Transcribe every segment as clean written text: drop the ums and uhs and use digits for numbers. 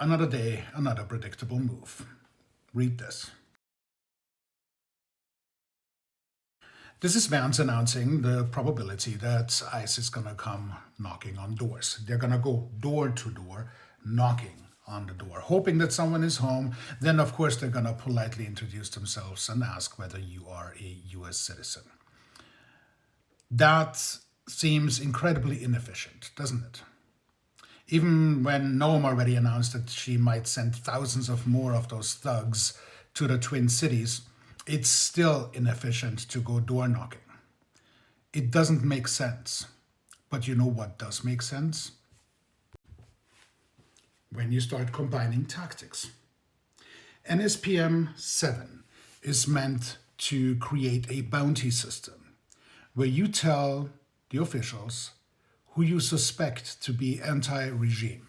Another day, another predictable move. Read this. This is Vance announcing the probability that ICE is going to come knocking on doors. They're going to go door to door, knocking on the door, hoping that someone is home. Then, of course, they're going to politely introduce themselves and ask whether you are a U.S. citizen. That seems incredibly inefficient, doesn't it? Even when Noam already announced that she might send thousands of more of those thugs to the Twin Cities, it's still inefficient to go door knocking. It doesn't make sense. But you know what does make sense? When you start combining tactics. NSPM 7 is meant to create a bounty system where you tell the officials who you suspect to be anti-regime.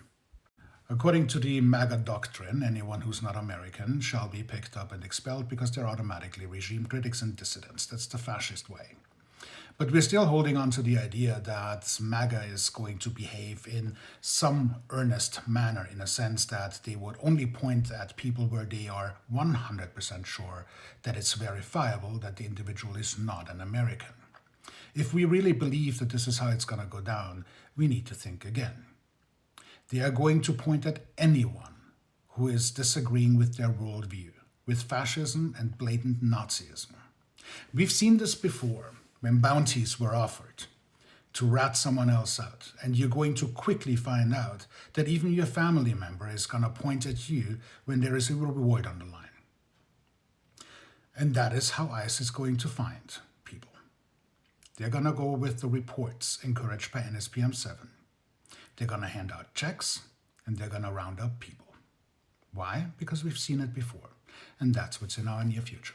According to the MAGA doctrine, anyone who's not American shall be picked up and expelled because they're automatically regime critics and dissidents. That's the fascist way. But we're still holding on to the idea that MAGA is going to behave in some earnest manner, in a sense that they would only point at people where they are 100% sure that it's verifiable that the individual is not an American. If we really believe that this is how it's going to go down, we need to think again. They are going to point at anyone who is disagreeing with their worldview, with fascism and blatant Nazism. We've seen this before when bounties were offered to rat someone else out, and you're going to quickly find out that even your family member is going to point at you when there is a reward on the line. And that is how ICE is going to find people. They're going to go with the reports encouraged by NSPM 7. They're going to hand out checks, and they're going to round up people. Why? Because we've seen it before, and that's what's in our near future.